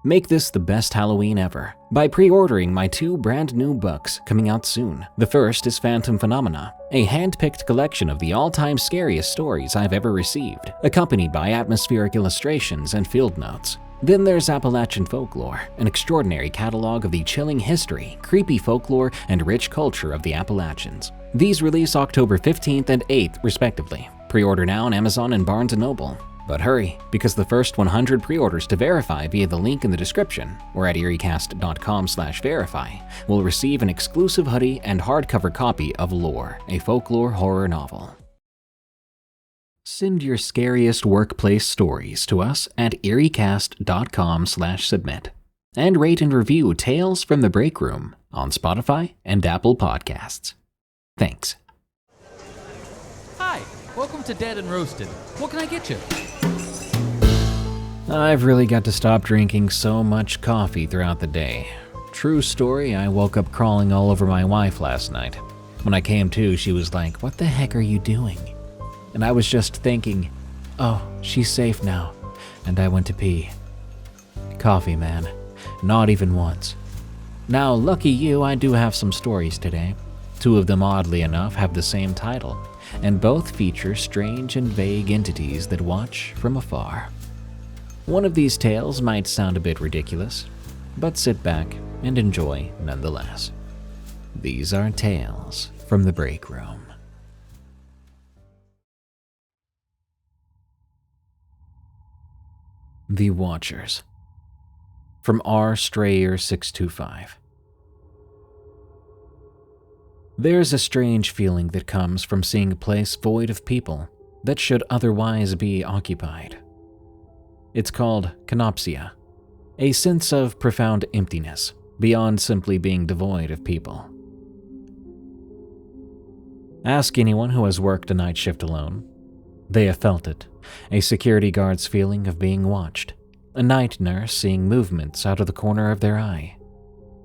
Make this the best Halloween ever by pre-ordering my 2 brand new books coming out soon. The first is Phantom Phenomena, a hand-picked collection of the all-time scariest stories I've ever received, accompanied by atmospheric illustrations and field notes. Then there's Appalachian Folklore, an extraordinary catalog of the chilling history, creepy folklore, and rich culture of the Appalachians. These release October 15th and 8th, respectively. Pre-order now on Amazon and Barnes & Noble. But hurry, because the first 100 pre-orders to verify via the link in the description or at eeriecast.com/verify will receive an exclusive hoodie and hardcover copy of Lore, a folklore horror novel. Send your scariest workplace stories to us at eeriecast.com/submit and rate and review Tales from the Break Room on Spotify and Apple Podcasts. Thanks. Hi, welcome to Dead and Roasted. What can I get you? I've really got to stop drinking so much coffee throughout the day. True story, I woke up crawling all over my wife last night. When I came to, she was like, "What the heck are you doing?" And I was just thinking, oh, she's safe now. And I went to pee. Coffee, man. Not even once. Now, lucky you, I do have some stories today. 2 of them, oddly enough, have the same title, and both feature strange and vague entities that watch from afar. One of these tales might sound a bit ridiculous, but sit back and enjoy nonetheless. These are Tales from the Break Room. The Watchers, from R. Strayer 625. There's a strange feeling that comes from seeing a place void of people that should otherwise be occupied. It's called canopsia, a sense of profound emptiness beyond simply being devoid of people. Ask anyone who has worked a night shift alone. They have felt it, a security guard's feeling of being watched, a night nurse seeing movements out of the corner of their eye,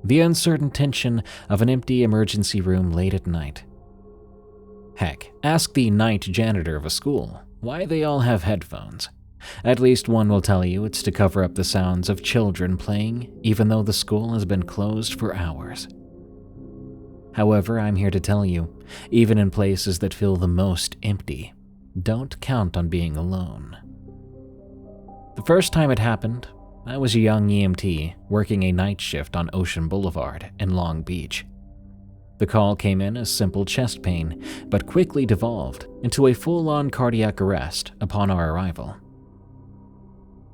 the uncertain tension of an empty emergency room late at night. Heck, ask the night janitor of a school why they all have headphones. At least one will tell you it's to cover up the sounds of children playing, even though the school has been closed for hours. However, I'm here to tell you, even in places that feel the most empty, don't count on being alone. The first time it happened, I was a young EMT working a night shift on Ocean Boulevard in Long Beach. The call came in as simple chest pain, but quickly devolved into a full-on cardiac arrest upon our arrival.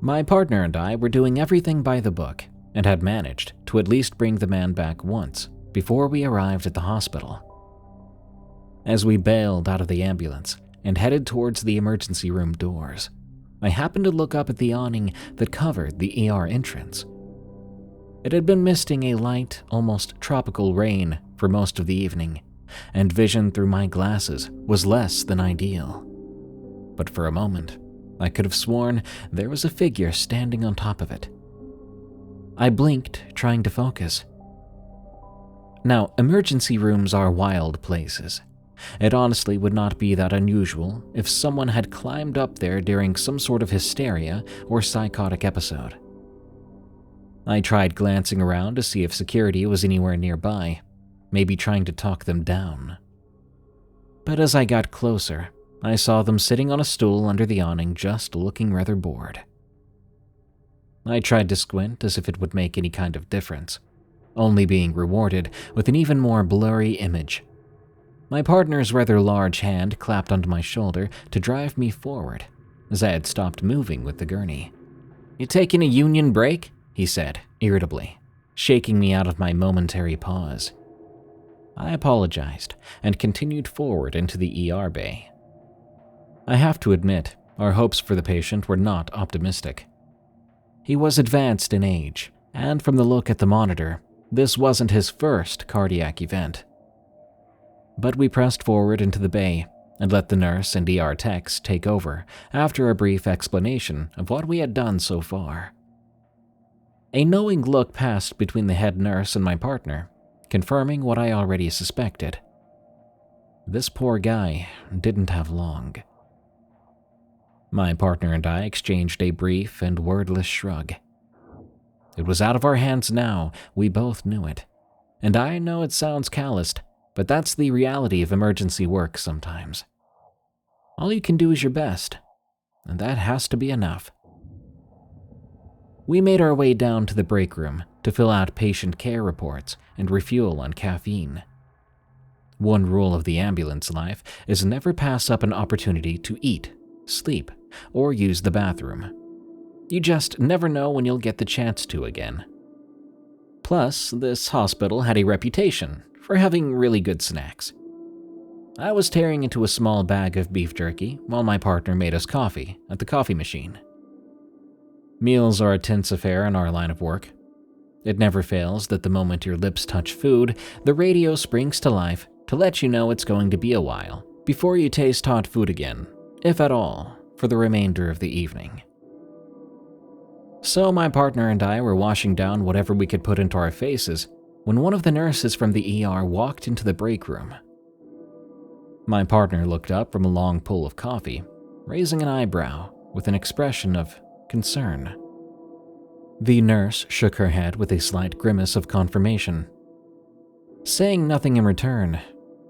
My partner and I were doing everything by the book and had managed to at least bring the man back once before we arrived at the hospital. As we bailed out of the ambulance and headed towards the emergency room doors, I happened to look up at the awning that covered the ER entrance. It had been misting a light, almost tropical rain for most of the evening, and vision through my glasses was less than ideal. But for a moment, I could have sworn there was a figure standing on top of it. I blinked, trying to focus. Now, emergency rooms are wild places. It honestly would not be that unusual if someone had climbed up there during some sort of hysteria or psychotic episode. I tried glancing around to see if security was anywhere nearby, maybe trying to talk them down. But as I got closer, I saw them sitting on a stool under the awning, just looking rather bored. I tried to squint as if it would make any kind of difference, only being rewarded with an even more blurry image. My partner's rather large hand clapped onto my shoulder to drive me forward, as I had stopped moving with the gurney. "You taking a union break?" he said, irritably, shaking me out of my momentary pause. I apologized and continued forward into the ER bay. I have to admit, our hopes for the patient were not optimistic. He was advanced in age, and from the look at the monitor, this wasn't his first cardiac event. But we pressed forward into the bay and let the nurse and ER techs take over after a brief explanation of what we had done so far. A knowing look passed between the head nurse and my partner, confirming what I already suspected. This poor guy didn't have long. My partner and I exchanged a brief and wordless shrug. It was out of our hands now, we both knew it. And I know it sounds calloused, but that's the reality of emergency work sometimes. All you can do is your best, and that has to be enough. We made our way down to the break room to fill out patient care reports and refuel on caffeine. One rule of the ambulance life is never pass up an opportunity to eat, sleep, or use the bathroom. You just never know when you'll get the chance to again. Plus, this hospital had a reputation for having really good snacks. I was tearing into a small bag of beef jerky while my partner made us coffee at the coffee machine. Meals are a tense affair in our line of work. It never fails that the moment your lips touch food, the radio springs to life to let you know it's going to be a while before you taste hot food again, if at all, for the remainder of the evening. So my partner and I were washing down whatever we could put into our faces when one of the nurses from the ER walked into the break room. My partner looked up from a long pull of coffee, raising an eyebrow with an expression of concern. The nurse shook her head with a slight grimace of confirmation. Saying nothing in return,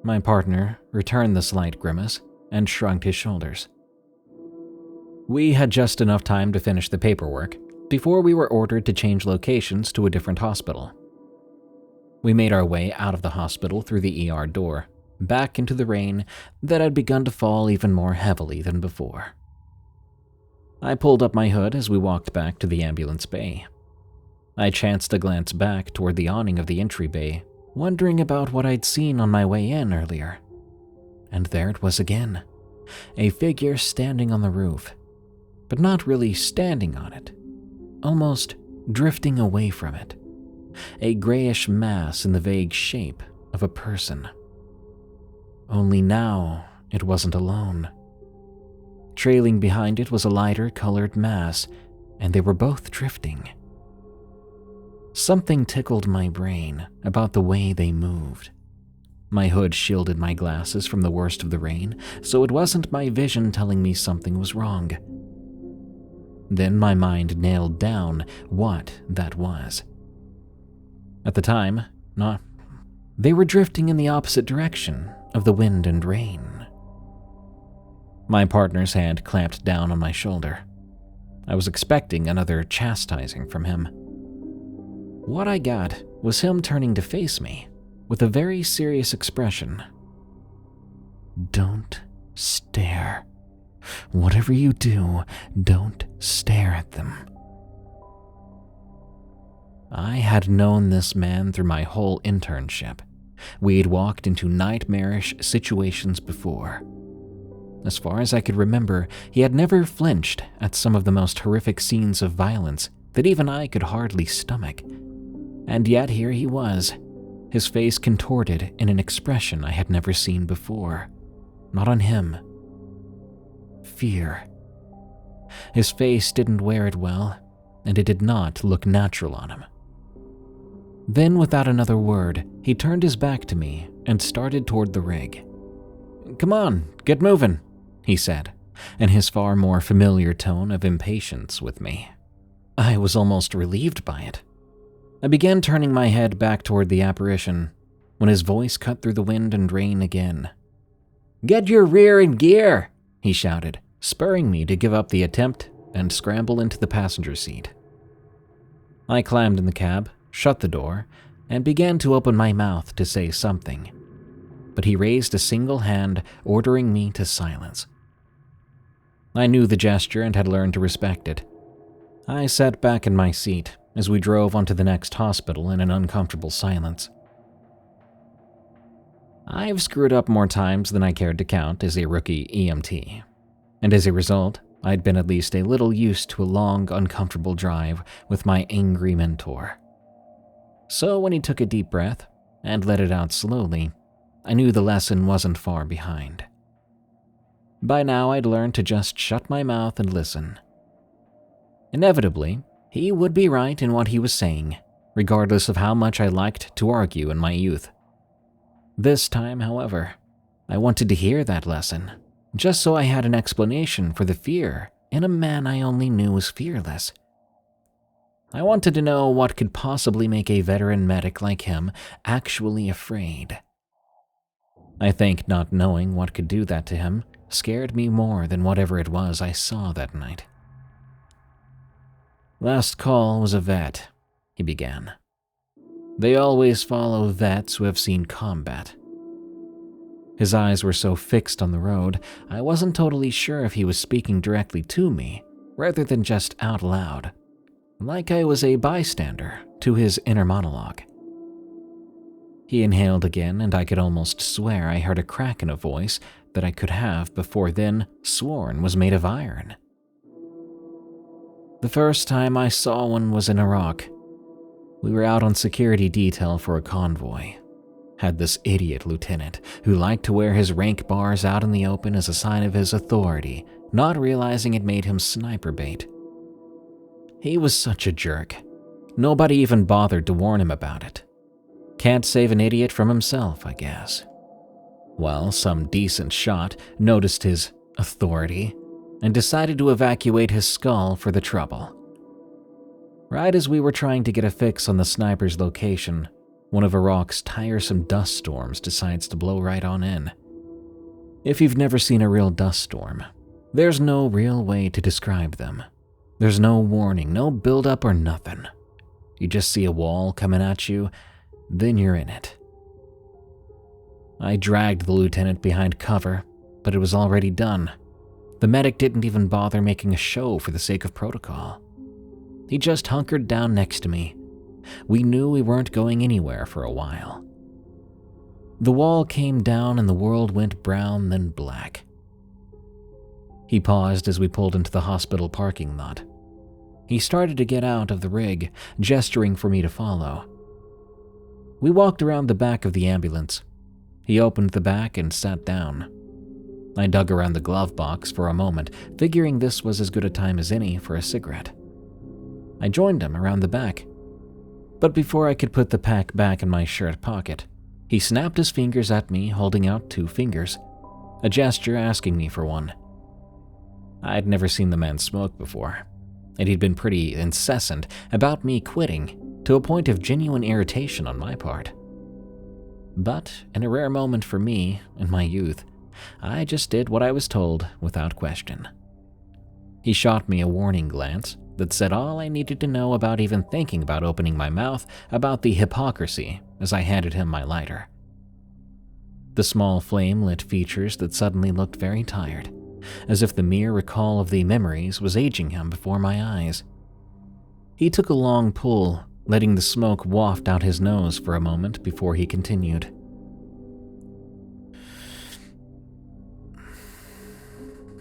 my partner returned the slight grimace and shrugged his shoulders. We had just enough time to finish the paperwork before we were ordered to change locations to a different hospital. We made our way out of the hospital through the ER door, back into the rain that had begun to fall even more heavily than before. I pulled up my hood as we walked back to the ambulance bay. I chanced to glance back toward the awning of the entry bay, wondering about what I'd seen on my way in earlier. And there it was again, a figure standing on the roof, but not really standing on it, almost drifting away from it, a grayish mass in the vague shape of a person. Only now, it wasn't alone. Trailing behind it was a lighter colored mass, and they were both drifting. Something tickled my brain about the way they moved. My hood shielded my glasses from the worst of the rain, so it wasn't my vision telling me something was wrong. Then my mind nailed down what that was. At the time, they were drifting in the opposite direction of the wind and rain. My partner's hand clamped down on my shoulder. I was expecting another chastising from him. What I got was him turning to face me with a very serious expression. "Don't stare. Whatever you do, don't stare at them." I had known this man through my whole internship. We'd walked into nightmarish situations before. As far as I could remember, he had never flinched at some of the most horrific scenes of violence that even I could hardly stomach. And yet here he was, his face contorted in an expression I had never seen before. Not on him. Fear. His face didn't wear it well, and it did not look natural on him. Then, without another word, he turned his back to me and started toward the rig. "Come on, get moving," he said, in his far more familiar tone of impatience with me. I was almost relieved by it. I began turning my head back toward the apparition when his voice cut through the wind and rain again. "Get your rear in gear," he shouted, spurring me to give up the attempt and scramble into the passenger seat. I climbed in the cab, shut the door, and began to open my mouth to say something, but he raised a single hand, ordering me to silence. I knew the gesture and had learned to respect it. I sat back in my seat as we drove onto the next hospital in an uncomfortable silence. I've screwed up more times than I cared to count as a rookie EMT, and as a result, I'd been at least a little used to a long, uncomfortable drive with my angry mentor. So when he took a deep breath and let it out slowly, I knew the lesson wasn't far behind. By now, I'd learned to just shut my mouth and listen. Inevitably, he would be right in what he was saying, regardless of how much I liked to argue in my youth. This time, however, I wanted to hear that lesson, just so I had an explanation for the fear in a man I only knew was fearless. I wanted to know what could possibly make a veteran medic like him actually afraid. I think not knowing what could do that to him scared me more than whatever it was I saw that night. "Last call was a vet," he began. "They always follow vets who have seen combat." His eyes were so fixed on the road, I wasn't totally sure if he was speaking directly to me rather than just out loud, like I was a bystander to his inner monologue. He inhaled again, and I could almost swear I heard a crack in a voice that I could have before then sworn was made of iron. "The first time I saw one was in Iraq. We were out on security detail for a convoy. Had this idiot lieutenant who liked to wear his rank bars out in the open as a sign of his authority, not realizing it made him sniper bait. He was such a jerk. Nobody even bothered to warn him about it. Can't save an idiot from himself, I guess. Well, some decent shot noticed his authority and decided to evacuate his skull for the trouble. Right as we were trying to get a fix on the sniper's location, one of Iraq's tiresome dust storms decides to blow right on in. If you've never seen a real dust storm, there's no real way to describe them. There's no warning, no build-up or nothing. You just see a wall coming at you, then you're in it. I dragged the lieutenant behind cover, but it was already done. The medic didn't even bother making a show for the sake of protocol. He just hunkered down next to me. We knew we weren't going anywhere for a while. The wall came down and the world went brown, then black. He paused as we pulled into the hospital parking lot. He started to get out of the rig, gesturing for me to follow. We walked around the back of the ambulance. He opened the back and sat down. I dug around the glove box for a moment, figuring this was as good a time as any for a cigarette. I joined him around the back. But before I could put the pack back in my shirt pocket, he snapped his fingers at me, holding out 2 fingers, a gesture asking me for one. I'd never seen the man smoke before, and he'd been pretty incessant about me quitting, to a point of genuine irritation on my part. But in a rare moment for me, in my youth, I just did what I was told without question. He shot me a warning glance that said all I needed to know about even thinking about opening my mouth about the hypocrisy as I handed him my lighter. The small flame lit features that suddenly looked very tired, as if the mere recall of the memories was aging him before my eyes. He took a long pull, letting the smoke waft out his nose for a moment before he continued.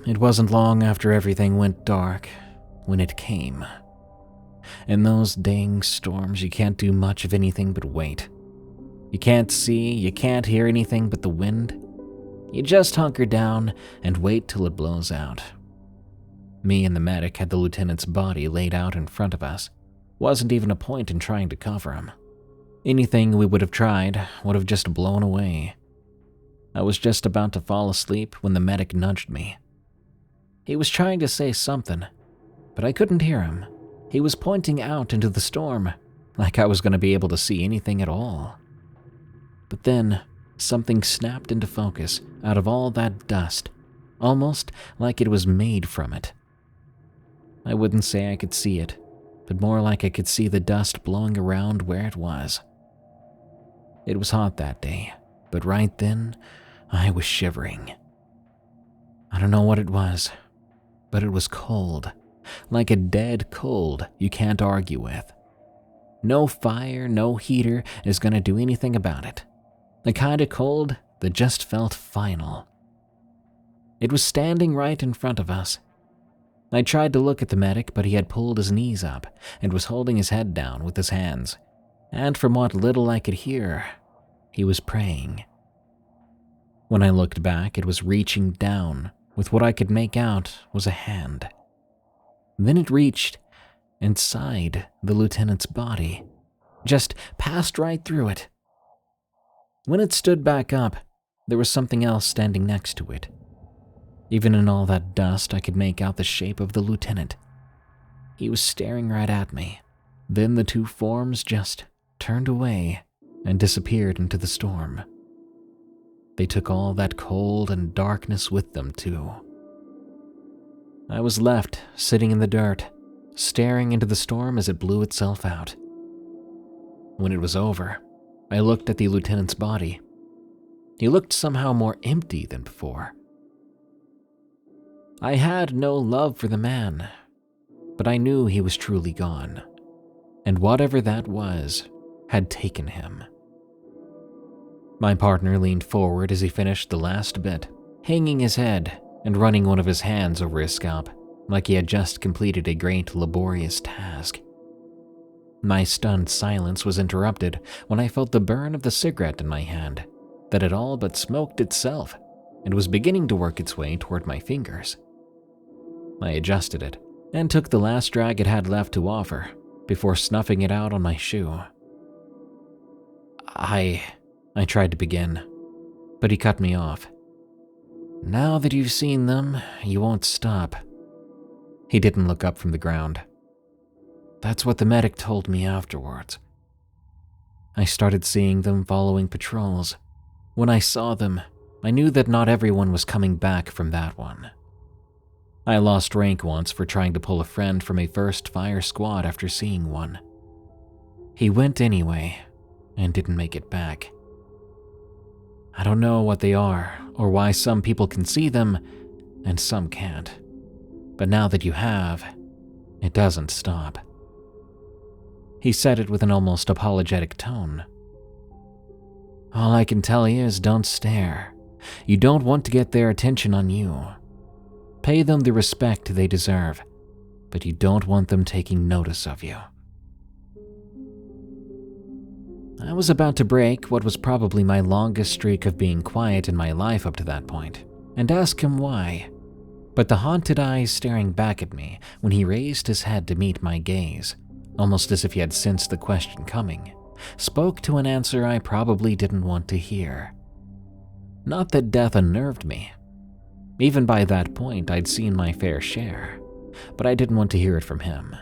It wasn't long after everything went dark when it came. In those dang storms, you can't do much of anything but wait. You can't see, you can't hear anything but the wind. You just hunker down and wait till it blows out. Me and the medic had the lieutenant's body laid out in front of us. Wasn't even a point in trying to cover him. Anything we would have tried would have just blown away. I was just about to fall asleep when the medic nudged me. He was trying to say something, but I couldn't hear him. He was pointing out into the storm, like I was going to be able to see anything at all. But then, something snapped into focus out of all that dust, almost like it was made from it. I wouldn't say I could see it, but more like I could see the dust blowing around where it was. It was hot that day, but right then, I was shivering. I don't know what it was, but it was cold, like a dead cold you can't argue with. No fire, no heater is going to do anything about it. The kind of cold that just felt final. It was standing right in front of us. I tried to look at the medic, but he had pulled his knees up and was holding his head down with his hands. And from what little I could hear, he was praying. When I looked back, it was reaching down, with what I could make out was a hand. Then it reached inside the lieutenant's body, just passed right through it. When it stood back up, there was something else standing next to it. Even in all that dust, I could make out the shape of the lieutenant. He was staring right at me, Then the two forms just turned away and disappeared into the storm. They took all that cold and darkness with them, too. I was left sitting in the dirt, staring into the storm as it blew itself out. When it was over, I looked at the lieutenant's body. He looked somehow more empty than before. I had no love for the man, but I knew he was truly gone, and whatever that was had taken him. My partner leaned forward as he finished the last bit, hanging his head and running one of his hands over his scalp, like he had just completed a great laborious task. My stunned silence was interrupted when I felt the burn of the cigarette in my hand, that had all but smoked itself and was beginning to work its way toward my fingers. I adjusted it and took the last drag it had left to offer before snuffing it out on my shoe. I tried to begin, but he cut me off. Now that you've seen them, you won't stop. He didn't look up from the ground. That's what the medic told me afterwards. I started seeing them following patrols. When I saw them, I knew that not everyone was coming back from that one. I lost rank once for trying to pull a friend from a first fire squad after seeing one. He went anyway and didn't make it back. I don't know what they are or why some people can see them and some can't. But now that you have, it doesn't stop. He said it with an almost apologetic tone. All I can tell you is don't stare. You don't want to get their attention on you. Pay them the respect they deserve, but you don't want them taking notice of you. I was about to break what was probably my longest streak of being quiet in my life up to that point, and ask him why. But the haunted eyes staring back at me when he raised his head to meet my gaze, almost as if he had sensed the question coming, spoke to an answer I probably didn't want to hear. Not that death unnerved me. Even by that point, I'd seen my fair share, but I didn't want to hear it from him.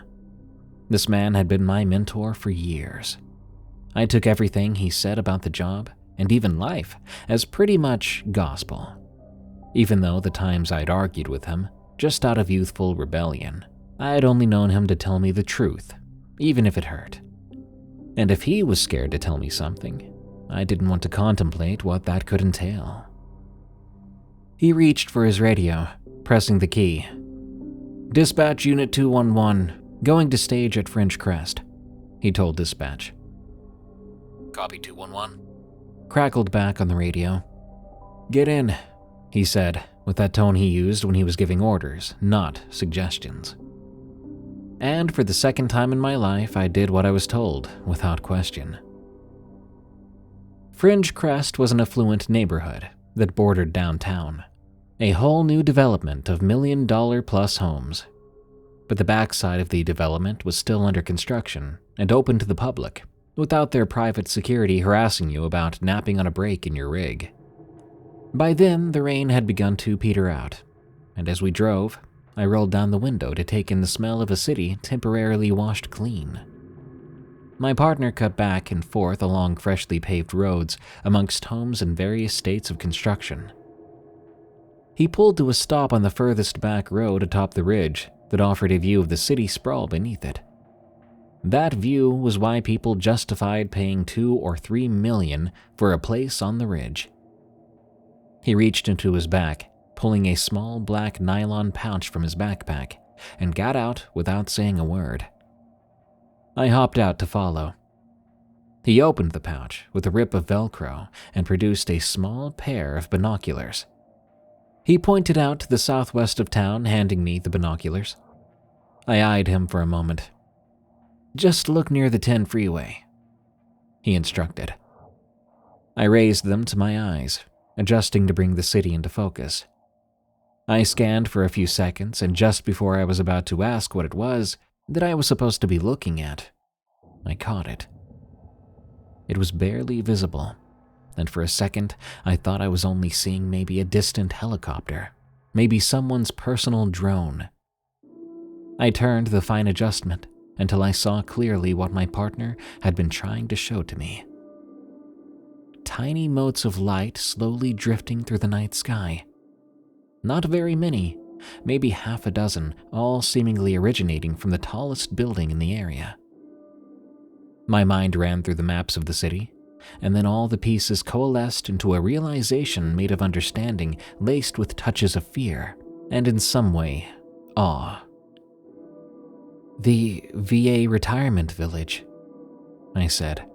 This man had been my mentor for years. I took everything he said about the job, and even life, as pretty much gospel. Even though the times I'd argued with him, just out of youthful rebellion, I had only known him to tell me the truth, even if it hurt. And if he was scared to tell me something, I didn't want to contemplate what that could entail. He reached for his radio, pressing the key. Dispatch Unit 211, going to stage at French Crest, he told dispatch. Copy 211. Crackled back on the radio. Get in, he said, with that tone he used when he was giving orders, not suggestions. And for the second time in my life, I did what I was told, without question. Fringe Crest was an affluent neighborhood that bordered downtown, a whole new development of million-dollar-plus homes. But the backside of the development was still under construction and open to the public, without their private security harassing you about napping on a break in your rig. By then, the rain had begun to peter out, and as we drove, I rolled down the window to take in the smell of a city temporarily washed clean. My partner cut back and forth along freshly paved roads amongst homes in various states of construction. He pulled to a stop on the furthest back road atop the ridge that offered a view of the city sprawl beneath it. That view was why people justified paying $2 or $3 million for a place on the ridge. He reached into his back, pulling a small black nylon pouch from his backpack, and got out without saying a word. I hopped out to follow. He opened the pouch with a rip of Velcro and produced a small pair of binoculars. He pointed out to the southwest of town, handing me the binoculars. I eyed him for a moment. Just look near the 10 freeway, he instructed. I raised them to my eyes, adjusting to bring the city into focus. I scanned for a few seconds, and just before I was about to ask what it was that I was supposed to be looking at, I caught it. It was barely visible, and for a second I thought I was only seeing maybe a distant helicopter, maybe someone's personal drone. I turned the fine adjustment until I saw clearly what my partner had been trying to show to me. Tiny motes of light slowly drifting through the night sky. Not very many, maybe half a dozen, all seemingly originating from the tallest building in the area. My mind ran through the maps of the city, and then all the pieces coalesced into a realization made of understanding laced with touches of fear, and in some way, awe. "The VA retirement village," I said,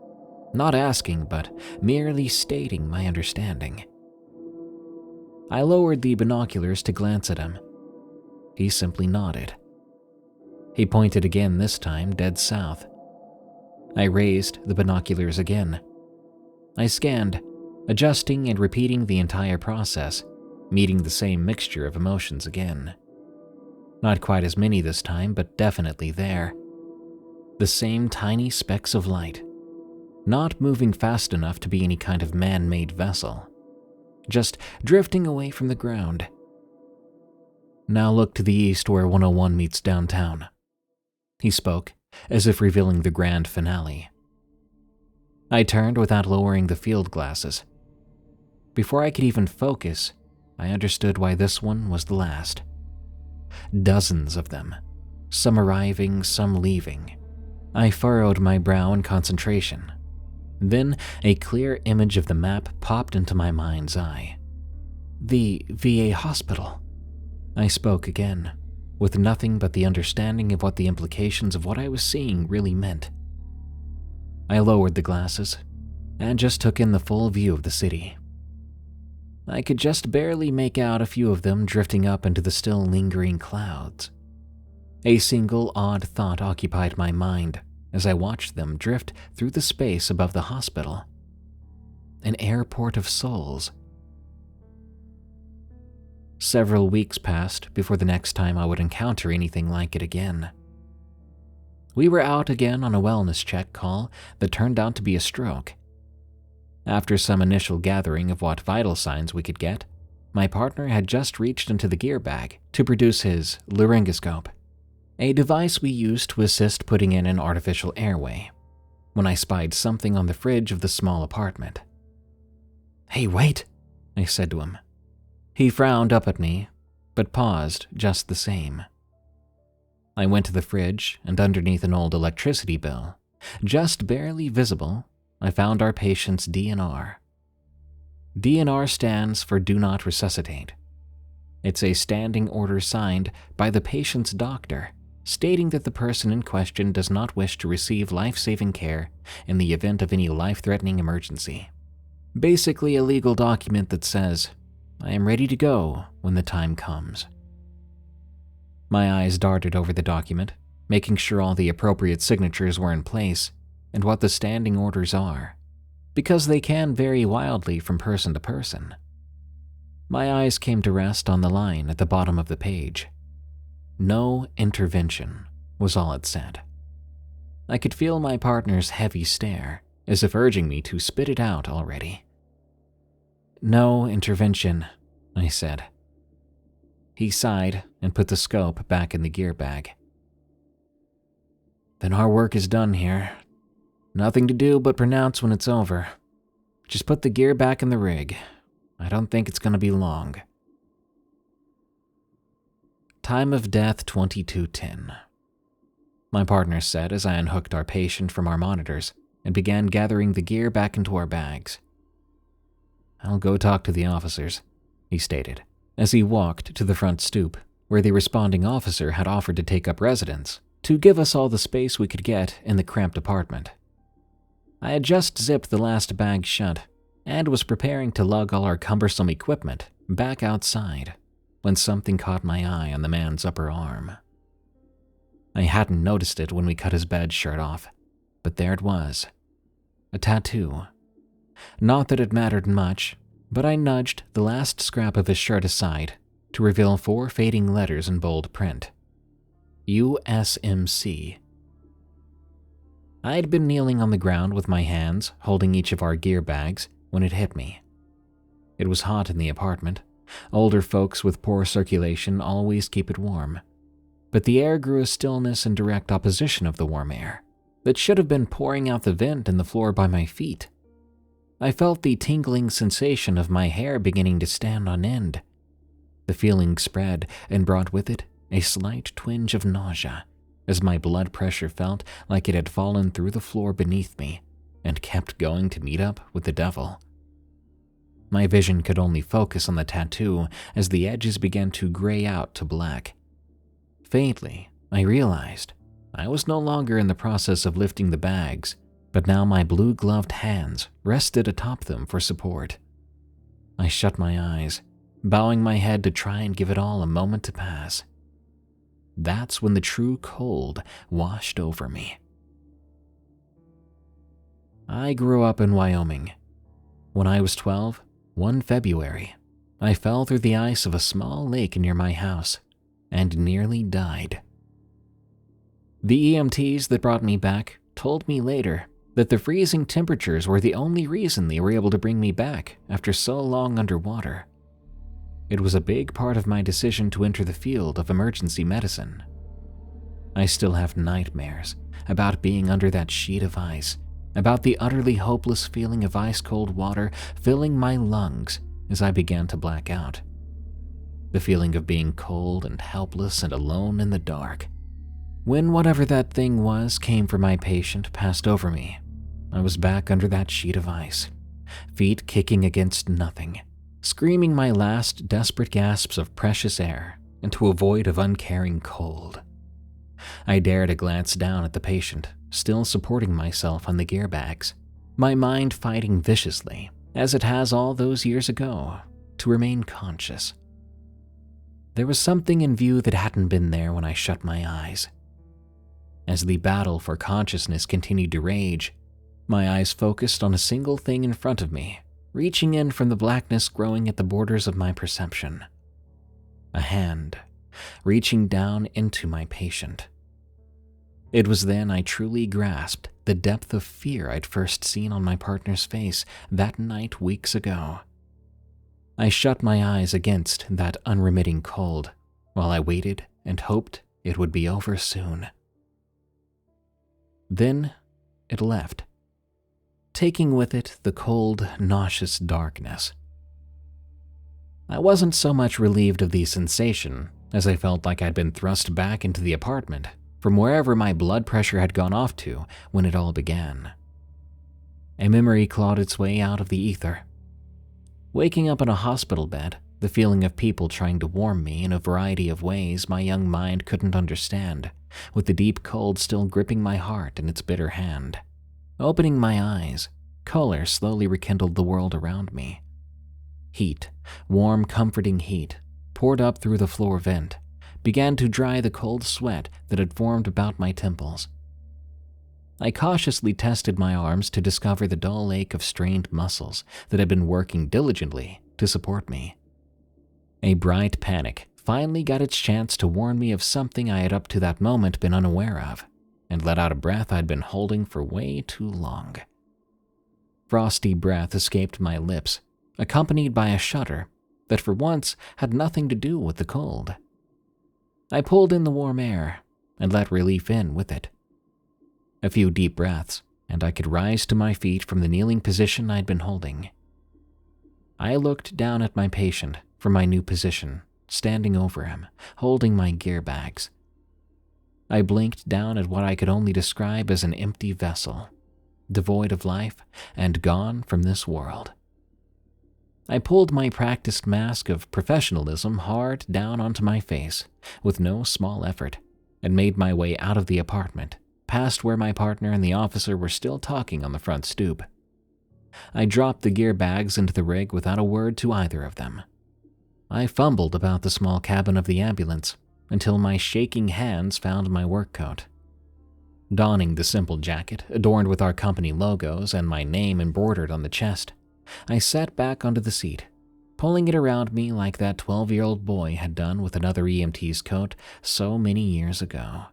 not asking but merely stating my understanding. I lowered the binoculars to glance at him. He simply nodded. He pointed again, this time dead south. I raised the binoculars again. I scanned, adjusting and repeating the entire process, meeting the same mixture of emotions again. Not quite as many this time, but definitely there. The same tiny specks of light, not moving fast enough to be any kind of man-made vessel, just drifting away from the ground. "Now look to the east where 101 meets downtown," he spoke, as if revealing the grand finale. I turned without lowering the field glasses. Before I could even focus, I understood why this one was the last. Dozens of them, some arriving, some leaving. I furrowed my brow in concentration. Then a clear image of the map popped into my mind's eye. "The VA hospital," I spoke again, with nothing but the understanding of what the implications of what I was seeing really meant. I lowered the glasses and just took in the full view of the city. I could just barely make out a few of them drifting up into the still lingering clouds. A single odd thought occupied my mind as I watched them drift through the space above the hospital. An airport of souls. Several weeks passed before the next time I would encounter anything like it again. We were out again on a wellness check call that turned out to be a stroke. After some initial gathering of what vital signs we could get, my partner had just reached into the gear bag to produce his laryngoscope, a device we used to assist putting in an artificial airway, when I spied something on the fridge of the small apartment. "Hey, wait," I said to him. He frowned up at me, but paused just the same. I went to the fridge, and underneath an old electricity bill, just barely visible, I found our patient's DNR. DNR stands for Do Not Resuscitate. It's a standing order signed by the patient's doctor, stating that the person in question does not wish to receive life-saving care in the event of any life-threatening emergency. Basically a legal document that says, "I am ready to go when the time comes." My eyes darted over the document, making sure all the appropriate signatures were in place and what the standing orders are, because they can vary wildly from person to person. My eyes came to rest on the line at the bottom of the page. "No intervention," was all it said. I could feel my partner's heavy stare, as if urging me to spit it out already. "No intervention," I said. He sighed and put the scope back in the gear bag. "Then our work is done here. Nothing to do but pronounce when it's over. Just put the gear back in the rig. I don't think it's going to be long." Time of death 22:10. My partner said as I unhooked our patient from our monitors and began gathering the gear back into our bags. "I'll go talk to the officers," he stated, as he walked to the front stoop, where the responding officer had offered to take up residence, to give us all the space we could get in the cramped apartment. I had just zipped the last bag shut, and was preparing to lug all our cumbersome equipment back outside, when something caught my eye on the man's upper arm. I hadn't noticed it when we cut his bed shirt off, but there it was. A tattoo. Not that it mattered much, but I nudged the last scrap of his shirt aside to reveal 4 fading letters in bold print. USMC. I had been kneeling on the ground with my hands holding each of our gear bags when it hit me. It was hot in the apartment. Older folks with poor circulation always keep it warm. but the air grew a stillness in direct opposition of the warm air that should have been pouring out the vent in the floor by my feet. I felt the tingling sensation of my hair beginning to stand on end. The feeling spread and brought with it a slight twinge of nausea as my blood pressure felt like it had fallen through the floor beneath me and kept going to meet up with the devil. My vision could only focus on the tattoo as the edges began to gray out to black. Faintly, I realized I was no longer in the process of lifting the bags, but now my blue-gloved hands rested atop them for support. I shut my eyes, bowing my head to try and give it all a moment to pass. That's when the true cold washed over me. I grew up in Wyoming. When I was 12, one February, I fell through the ice of a small lake near my house and nearly died. The EMTs that brought me back told me later that the freezing temperatures were the only reason they were able to bring me back after so long underwater. It was a big part of my decision to enter the field of emergency medicine. I still have nightmares about being under that sheet of ice, about the utterly hopeless feeling of ice-cold water filling my lungs as I began to black out. The feeling of being cold and helpless and alone in the dark. When whatever that thing was came for my patient passed over me, I was back under that sheet of ice, feet kicking against nothing, screaming my last desperate gasps of precious air into a void of uncaring cold. I dared a glance down at the patient, still supporting myself on the gear bags, my mind fighting viciously, as it has all those years ago, to remain conscious. There was something in view that hadn't been there when I shut my eyes. As the battle for consciousness continued to rage, my eyes focused on a single thing in front of me, reaching in from the blackness growing at the borders of my perception. A hand, reaching down into my patient. It was then I truly grasped the depth of fear I'd first seen on my partner's face that night weeks ago. I shut my eyes against that unremitting cold while I waited and hoped it would be over soon. Then it left, taking with it the cold, nauseous darkness. I wasn't so much relieved of the sensation as I felt like I'd been thrust back into the apartment from wherever my blood pressure had gone off to when it all began. A memory clawed its way out of the ether. Waking up in a hospital bed, the feeling of people trying to warm me in a variety of ways my young mind couldn't understand, with the deep cold still gripping my heart in its bitter hand. Opening my eyes, color slowly rekindled the world around me. Heat, warm, comforting heat, poured up through the floor vent, began to dry the cold sweat that had formed about my temples. I cautiously tested my arms to discover the dull ache of strained muscles that had been working diligently to support me. A bright panic finally got its chance to warn me of something I had up to that moment been unaware of, and let out a breath I'd been holding for way too long. Frosty breath escaped my lips, accompanied by a shudder that for once had nothing to do with the cold. I pulled in the warm air and let relief in with it. A few deep breaths, and I could rise to my feet from the kneeling position I'd been holding. I looked down at my patient from my new position, standing over him, holding my gear bags. I blinked down at what I could only describe as an empty vessel, devoid of life and gone from this world. I pulled my practiced mask of professionalism hard down onto my face with no small effort and made my way out of the apartment, past where my partner and the officer were still talking on the front stoop. I dropped the gear bags into the rig without a word to either of them. I fumbled about the small cabin of the ambulance until my shaking hands found my work coat. Donning the simple jacket adorned with our company logos and my name embroidered on the chest, I sat back onto the seat, pulling it around me like that 12-year-old boy had done with another EMT's coat so many years ago.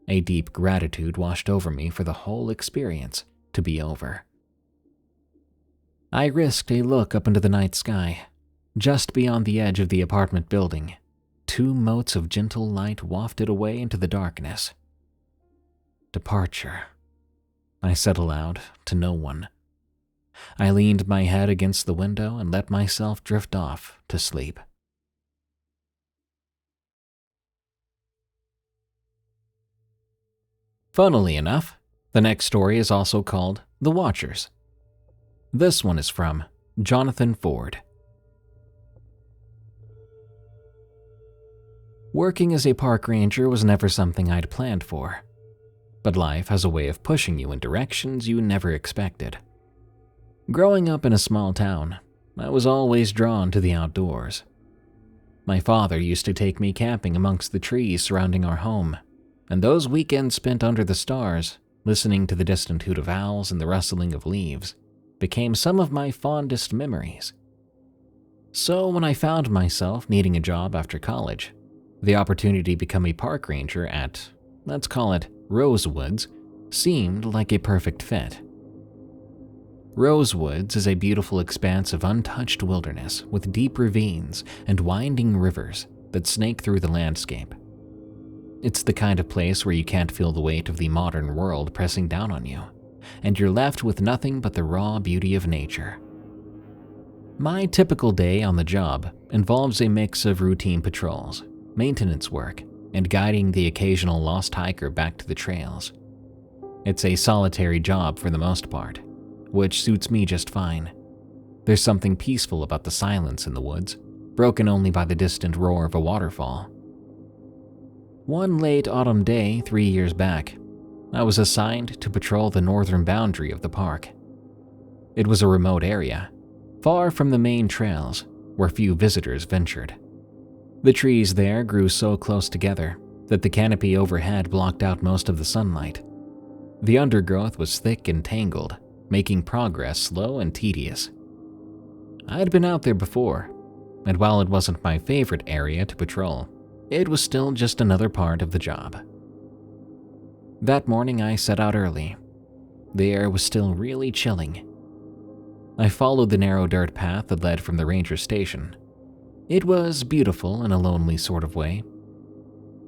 A deep gratitude washed over me for the whole experience to be over. I risked a look up into the night sky, just beyond the edge of the apartment building, 2 motes of gentle light wafted away into the darkness. Departure, I said aloud to no one. I leaned my head against the window and let myself drift off to sleep. Funnily enough, the next story is also called The Watchers. This one is from JonathanFord. Working as a park ranger was never something I'd planned for, but life has a way of pushing you in directions you never expected. Growing up in a small town, I was always drawn to the outdoors. My father used to take me camping amongst the trees surrounding our home, and those weekends spent under the stars, listening to the distant hoot of owls and the rustling of leaves, became some of my fondest memories. So when I found myself needing a job after college, the opportunity to become a park ranger at, let's call it, Rosewoods, seemed like a perfect fit. Rosewoods is a beautiful expanse of untouched wilderness with deep ravines and winding rivers that snake through the landscape. It's the kind of place where you can't feel the weight of the modern world pressing down on you, and you're left with nothing but the raw beauty of nature. My typical day on the job involves a mix of routine patrols, maintenance work, and guiding the occasional lost hiker back to the trails. It's a solitary job for the most part, which suits me just fine. There's something peaceful about the silence in the woods, broken only by the distant roar of a waterfall. One late autumn day 3 years back, I was assigned to patrol the northern boundary of the park. It was a remote area, far from the main trails, where few visitors ventured. The trees there grew so close together that the canopy overhead blocked out most of the sunlight. The undergrowth was thick and tangled, making progress slow and tedious. I had been out there before, and while it wasn't my favorite area to patrol, it was still just another part of the job. That morning I set out early. The air was still really chilling. I followed the narrow dirt path that led from the ranger station. It was beautiful in a lonely sort of way.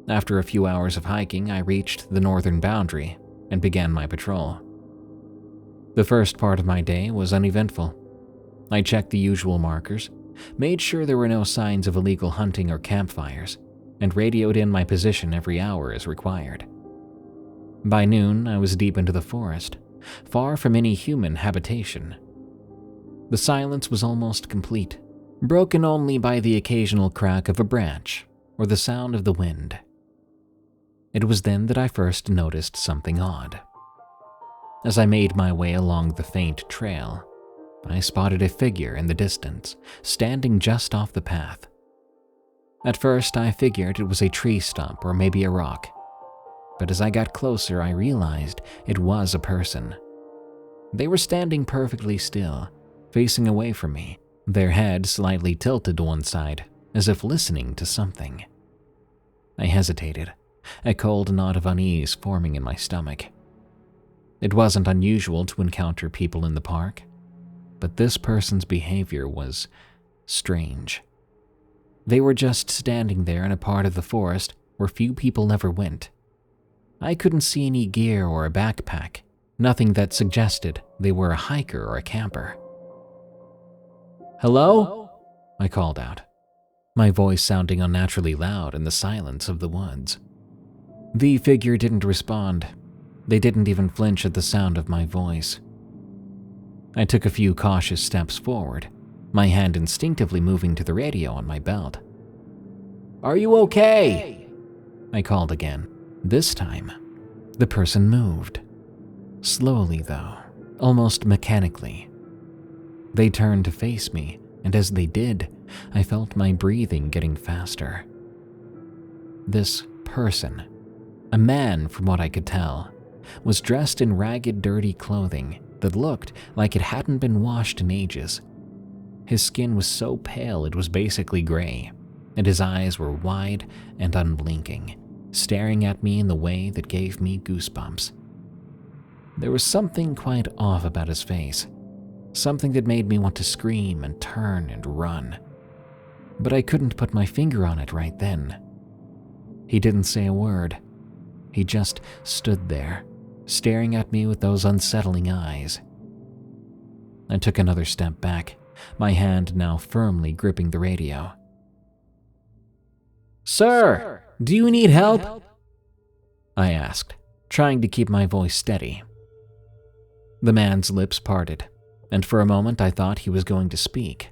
After a few hours of hiking, I reached the northern boundary and began my patrol. The first part of my day was uneventful. I checked the usual markers, made sure there were no signs of illegal hunting or campfires, and radioed in my position every hour as required. By noon, I was deep into the forest, far from any human habitation. The silence was almost complete, broken only by the occasional crack of a branch or the sound of the wind. It was then that I first noticed something odd. As I made my way along the faint trail, I spotted a figure in the distance, standing just off the path. At first, I figured it was a tree stump or maybe a rock, but as I got closer, I realized it was a person. They were standing perfectly still, facing away from me, their head slightly tilted to one side, as if listening to something. I hesitated, a cold knot of unease forming in my stomach. It wasn't unusual to encounter people in the park, but this person's behavior was strange. They were just standing there in a part of the forest where few people ever went. I couldn't see any gear or a backpack, nothing that suggested they were a hiker or a camper. "Hello?" I called out, my voice sounding unnaturally loud in the silence of the woods. The figure didn't respond. They didn't even flinch at the sound of my voice. I took a few cautious steps forward, my hand instinctively moving to the radio on my belt. "Are you okay?" I called again. This time, the person moved. Slowly, though, almost mechanically. They turned to face me, and as they did, I felt my breathing getting faster. This person, a man from what I could tell, was dressed in ragged, dirty clothing that looked like it hadn't been washed in ages. His skin was so pale it was basically gray, and his eyes were wide and unblinking, staring at me in the way that gave me goosebumps. There was something quite off about his face, something that made me want to scream and turn and run. but I couldn't put my finger on it right then. He didn't say a word. He just stood there, staring at me with those unsettling eyes. I took another step back, my hand now firmly gripping the radio. "Sir, do you need help?" I asked, trying to keep my voice steady. The man's lips parted, and for a moment I thought he was going to speak.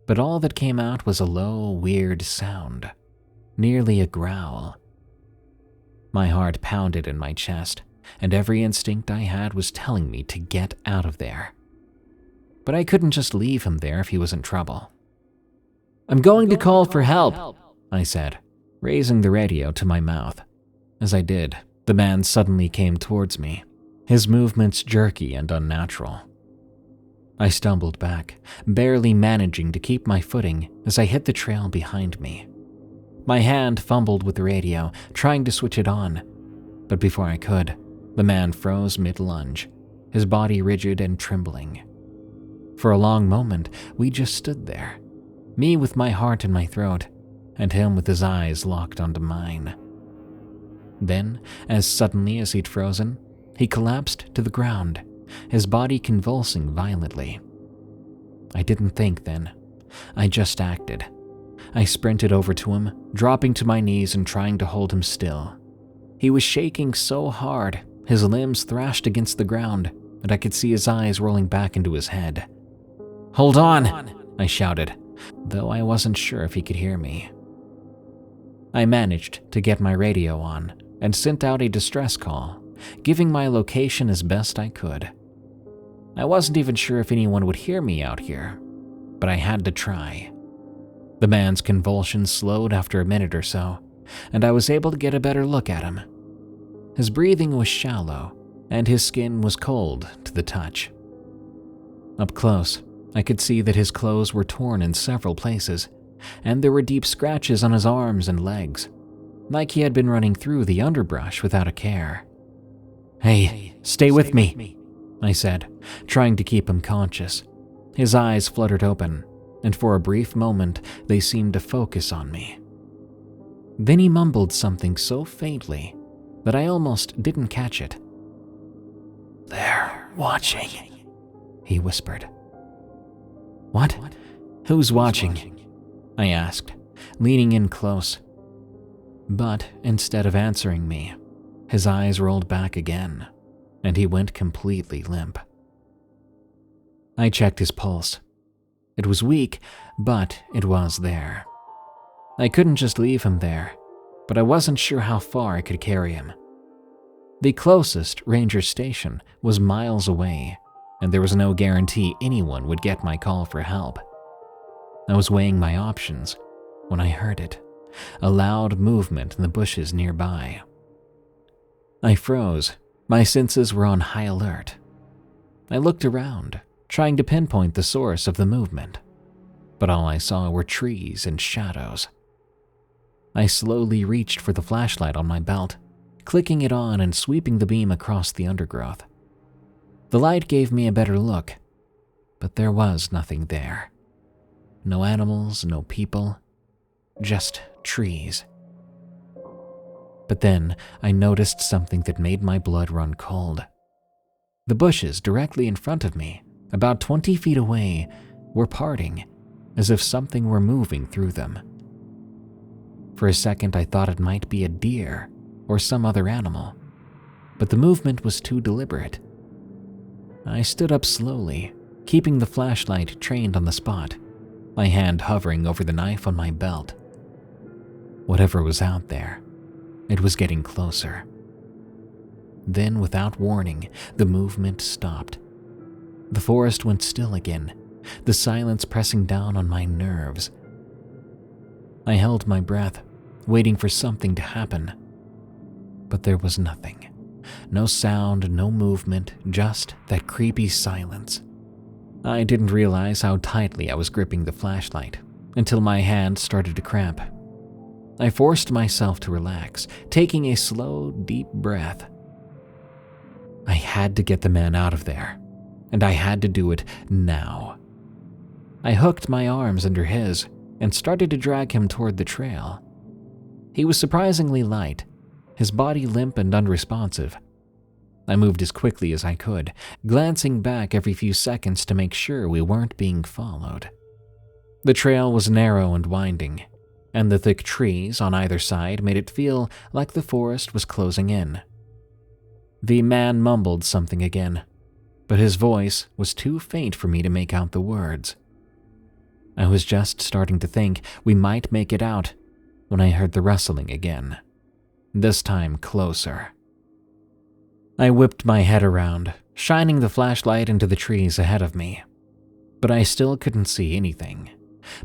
But all that came out was a low, weird sound, nearly a growl. My heart pounded in my chest, and every instinct I had was telling me to get out of there. But I couldn't just leave him there if he was in trouble. "I'm going to call for help," I said, raising the radio to my mouth. As I did, the man suddenly came towards me, his movements jerky and unnatural. I stumbled back, barely managing to keep my footing as I hit the trail behind me. My hand fumbled with the radio, trying to switch it on, but before I could, the man froze mid-lunge, his body rigid and trembling. For a long moment, we just stood there, me with my heart in my throat, and him with his eyes locked onto mine. Then, as suddenly as he'd frozen, he collapsed to the ground, his body convulsing violently. I didn't think then. I just acted. I sprinted over to him, dropping to my knees and trying to hold him still. He was shaking so hard, his limbs thrashed against the ground, and I could see his eyes rolling back into his head. "Hold on!" I shouted, though I wasn't sure if he could hear me. I managed to get my radio on and sent out a distress call, giving my location as best I could. I wasn't even sure if anyone would hear me out here, but I had to try. The man's convulsions slowed after a minute or so, and I was able to get a better look at him. His breathing was shallow, and his skin was cold to the touch. Up close, I could see that his clothes were torn in several places, and there were deep scratches on his arms and legs, like he had been running through the underbrush without a care. "Hey, stay with me," I said, trying to keep him conscious. His eyes fluttered open, and for a brief moment they seemed to focus on me. Then he mumbled something so faintly that I almost didn't catch it. "They're watching," he whispered. "What? Who's watching?" I asked, leaning in close. But instead of answering me, his eyes rolled back again, and he went completely limp. I checked his pulse. It was weak, but it was there. I couldn't just leave him there, but I wasn't sure how far I could carry him. The closest ranger station was miles away, and there was no guarantee anyone would get my call for help. I was weighing my options when I heard it, a loud movement in the bushes nearby. I froze. My senses were on high alert. I looked around, trying to pinpoint the source of the movement, but all I saw were trees and shadows. I slowly reached for the flashlight on my belt, clicking it on and sweeping the beam across the undergrowth. The light gave me a better look, but there was nothing there. No animals, no people, just trees. But then I noticed something that made my blood run cold. The bushes directly in front of me, about 20 feet away, were parting, as if something were moving through them. For a second I thought it might be a deer or some other animal, but the movement was too deliberate. I stood up slowly, keeping the flashlight trained on the spot, my hand hovering over the knife on my belt. Whatever was out there, it was getting closer. Then, without warning, the movement stopped. The forest went still again, the silence pressing down on my nerves. I held my breath, waiting for something to happen. But there was nothing. No sound, no movement, just that creepy silence. I didn't realize how tightly I was gripping the flashlight until my hand started to cramp. I forced myself to relax, taking a slow, deep breath. I had to get the man out of there, and I had to do it now. I hooked my arms under his, and started to drag him toward the trail. He was surprisingly light, his body limp and unresponsive. I moved as quickly as I could, glancing back every few seconds to make sure we weren't being followed. The trail was narrow and winding, and the thick trees on either side made it feel like the forest was closing in. The man mumbled something again, but his voice was too faint for me to make out the words. I was just starting to think we might make it out when I heard the rustling again, this time closer. I whipped my head around, shining the flashlight into the trees ahead of me, but I still couldn't see anything.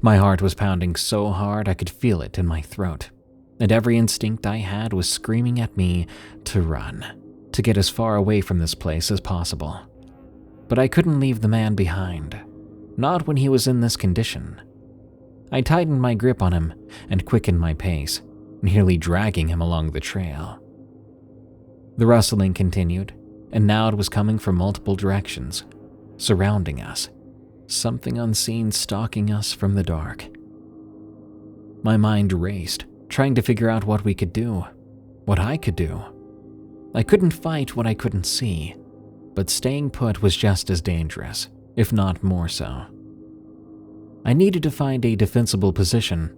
My heart was pounding so hard I could feel it in my throat, and every instinct I had was screaming at me to run, to get as far away from this place as possible. But I couldn't leave the man behind, not when he was in this condition. I tightened my grip on him and quickened my pace, nearly dragging him along the trail. The rustling continued, and now it was coming from multiple directions, surrounding us, something unseen stalking us from the dark. My mind raced, trying to figure out what we could do, what I could do. I couldn't fight what I couldn't see, but staying put was just as dangerous, if not more so. I needed to find a defensible position,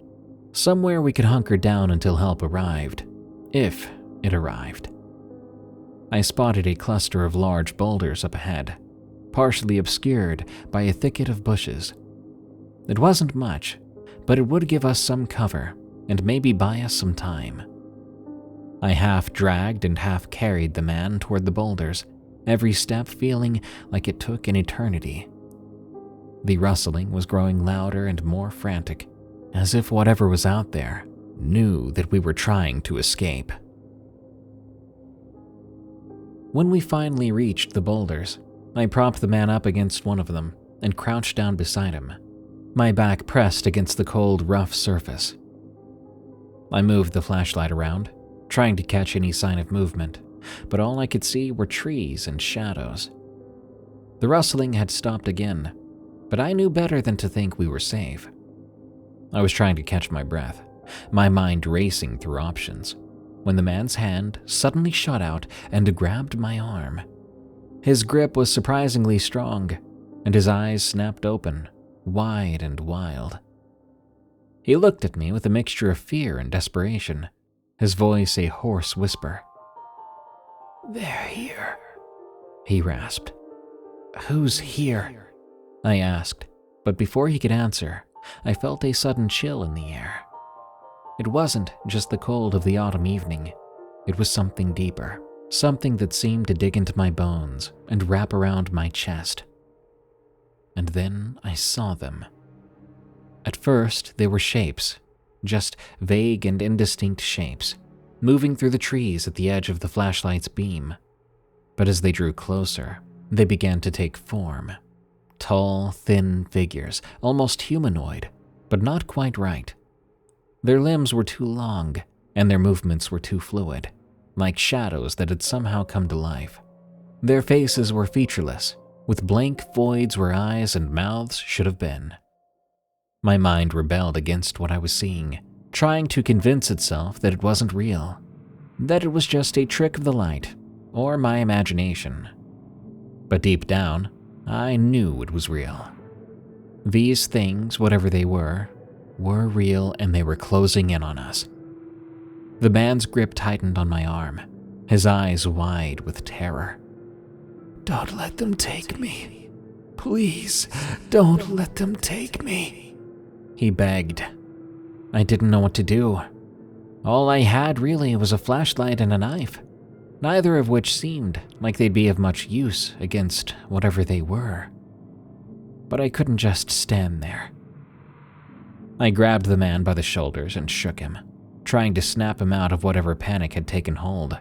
somewhere we could hunker down until help arrived, if it arrived. I spotted a cluster of large boulders up ahead, partially obscured by a thicket of bushes. It wasn't much, but it would give us some cover and maybe buy us some time. I half dragged and half carried the man toward the boulders, every step feeling like it took an eternity. The rustling was growing louder and more frantic, as if whatever was out there knew that we were trying to escape. When we finally reached the boulders, I propped the man up against one of them and crouched down beside him, my back pressed against the cold, rough surface. I moved the flashlight around, trying to catch any sign of movement, but all I could see were trees and shadows. The rustling had stopped again, but I knew better than to think we were safe. I was trying to catch my breath, my mind racing through options, when the man's hand suddenly shot out and grabbed my arm. His grip was surprisingly strong, and his eyes snapped open, wide and wild. He looked at me with a mixture of fear and desperation, his voice a hoarse whisper. "They're here," he rasped. "Who's here?" I asked, but before he could answer, I felt a sudden chill in the air. It wasn't just the cold of the autumn evening. It was something deeper, something that seemed to dig into my bones and wrap around my chest. And then I saw them. At first, they were shapes, just vague and indistinct shapes, moving through the trees at the edge of the flashlight's beam. But as they drew closer, they began to take form. Tall, thin figures, almost humanoid, but not quite right. Their limbs were too long, and their movements were too fluid, like shadows that had somehow come to life. Their faces were featureless, with blank voids where eyes and mouths should have been. My mind rebelled against what I was seeing, trying to convince itself that it wasn't real, that it was just a trick of the light, or my imagination. But deep down, I knew it was real. These things, whatever they were real, and they were closing in on us. The man's grip tightened on my arm, his eyes wide with terror. "Don't let them take me. Please, don't let them take me," he begged. I didn't know what to do. All I had really was a flashlight and a knife, neither of which seemed like they'd be of much use against whatever they were. But I couldn't just stand there. I grabbed the man by the shoulders and shook him, trying to snap him out of whatever panic had taken hold.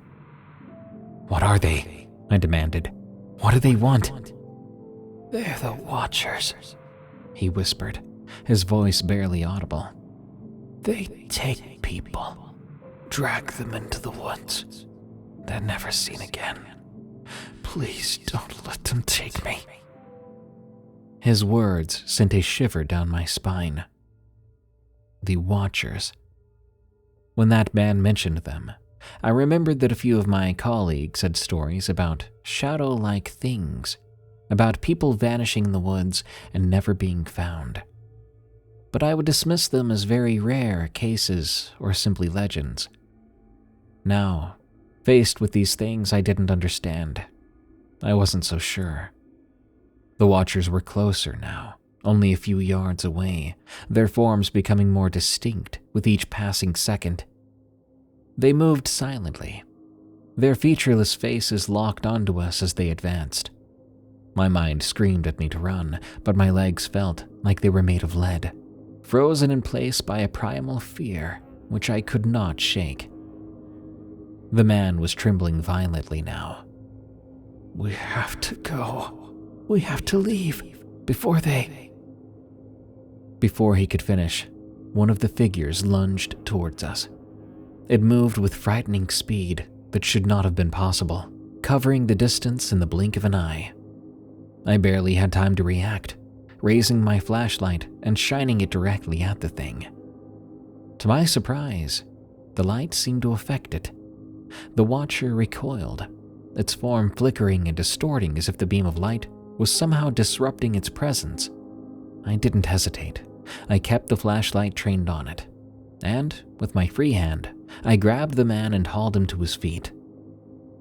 "What are they?" I demanded. "What do they want?" "They're the Watchers," he whispered, his voice barely audible. "They take people, drag them into the woods. They're never seen again. Please don't let them take me." His words sent a shiver down my spine. The Watchers. When that man mentioned them, I remembered that a few of my colleagues had stories about shadow-like things, about people vanishing in the woods and never being found. But I would dismiss them as very rare cases or simply legends. Now, faced with these things I didn't understand, I wasn't so sure. The Watchers were closer now, only a few yards away, their forms becoming more distinct with each passing second. They moved silently, their featureless faces locked onto us as they advanced. My mind screamed at me to run, but my legs felt like they were made of lead, frozen in place by a primal fear which I could not shake. The man was trembling violently now. "We have to go. We have to leave before they..." Before he could finish, one of the figures lunged towards us. It moved with frightening speed that should not have been possible, covering the distance in the blink of an eye. I barely had time to react, raising my flashlight and shining it directly at the thing. To my surprise, the light seemed to affect it. The Watcher recoiled, its form flickering and distorting as if the beam of light was somehow disrupting its presence. I didn't hesitate. I kept the flashlight trained on it, and, with my free hand, I grabbed the man and hauled him to his feet.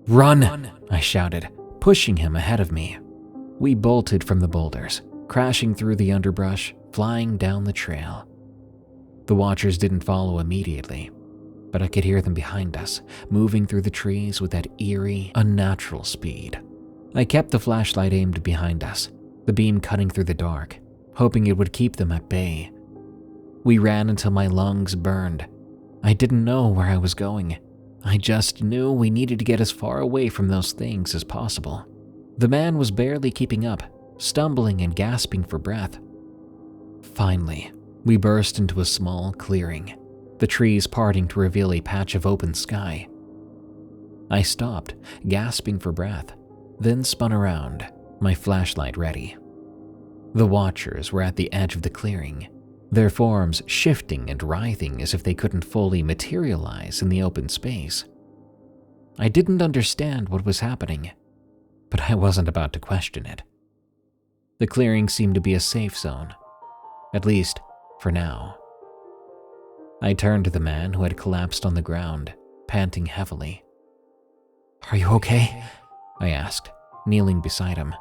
"Run!" I shouted, pushing him ahead of me. We bolted from the boulders, crashing through the underbrush, flying down the trail. The Watchers didn't follow immediately, but I could hear them behind us, moving through the trees with that eerie, unnatural speed. I kept the flashlight aimed behind us, the beam cutting through the dark, hoping it would keep them at bay. We ran until my lungs burned. I didn't know where I was going. I just knew we needed to get as far away from those things as possible. The man was barely keeping up, stumbling and gasping for breath. Finally, we burst into a small clearing, the trees parting to reveal a patch of open sky. I stopped, gasping for breath, then spun around, my flashlight ready. The Watchers were at the edge of the clearing, their forms shifting and writhing as if they couldn't fully materialize in the open space. I didn't understand what was happening, but I wasn't about to question it. The clearing seemed to be a safe zone, at least for now. I turned to the man who had collapsed on the ground, panting heavily. "Are you okay?" I asked, kneeling beside him.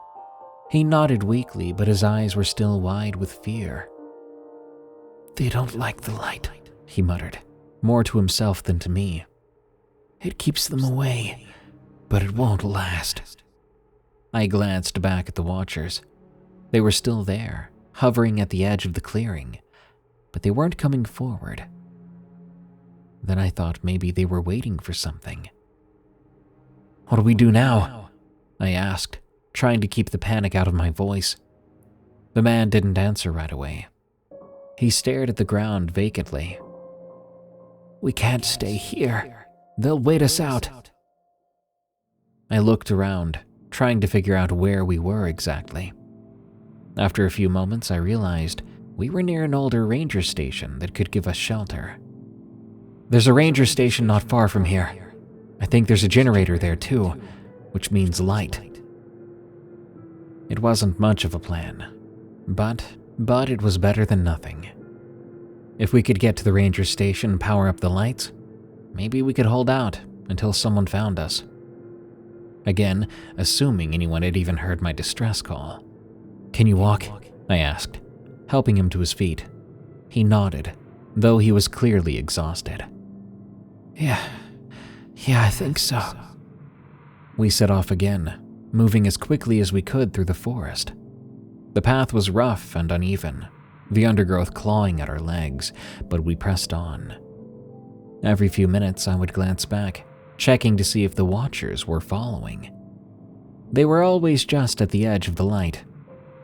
He nodded weakly, but his eyes were still wide with fear. "They don't like the light," he muttered, more to himself than to me. "It keeps them away, but it won't last." I glanced back at the Watchers. They were still there, hovering at the edge of the clearing, but they weren't coming forward. Then I thought maybe they were waiting for something. "What do we do now?" I asked, trying to keep the panic out of my voice. The man didn't answer right away. He stared at the ground vacantly. "We can't stay here. They'll wait us out." I looked around, trying to figure out where we were exactly. After a few moments, I realized we were near an older ranger station that could give us shelter. "There's a ranger station not far from here. I think there's a generator there too, which means light." It wasn't much of a plan, but it was better than nothing. If we could get to the ranger station and power up the lights, maybe we could hold out until someone found us. Again, assuming anyone had even heard my distress call. "Can you walk?" I asked, helping him to his feet. He nodded, though he was clearly exhausted. Yeah, I think so." We set off again, moving as quickly as we could through the forest. The path was rough and uneven, the undergrowth clawing at our legs, but we pressed on. Every few minutes I would glance back, checking to see if the Watchers were following. They were always just at the edge of the light,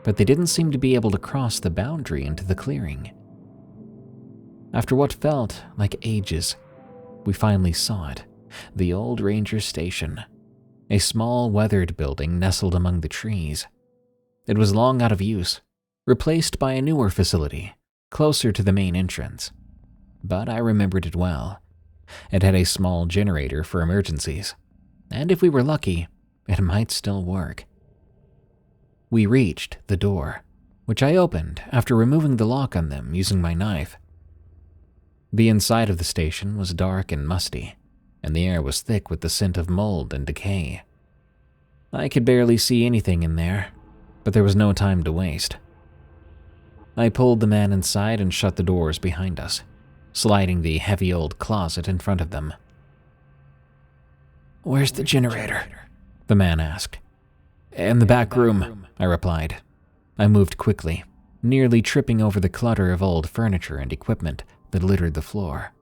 but they didn't seem to be able to cross the boundary into the clearing. After what felt like ages, we finally saw it, the old ranger station, a small weathered building nestled among the trees. It was long out of use, replaced by a newer facility, closer to the main entrance. but I remembered it well. It had a small generator for emergencies, and if we were lucky, it might still work. We reached the door, which I opened after removing the lock on them using my knife. The inside of the station was dark and musty, and the air was thick with the scent of mold and decay. I could barely see anything in there, but there was no time to waste. I pulled the man inside and shut the doors behind us, sliding the heavy old closet in front of them. "Where's the generator?" the man asked. "In the back room," I replied. I moved quickly, nearly tripping over the clutter of old furniture and equipment that littered the floor.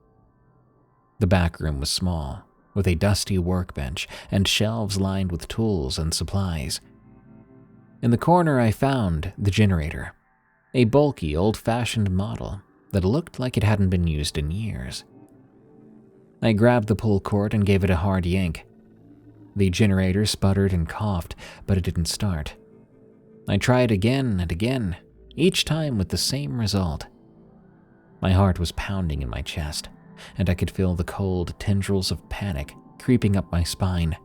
The back room was small, with a dusty workbench and shelves lined with tools and supplies. In the corner I found the generator, a bulky, old-fashioned model that looked like it hadn't been used in years. I grabbed the pull cord and gave it a hard yank. The generator sputtered and coughed, but it didn't start. I tried again and again, each time with the same result. My heart was pounding in my chest, and I could feel the cold tendrils of panic creeping up my spine.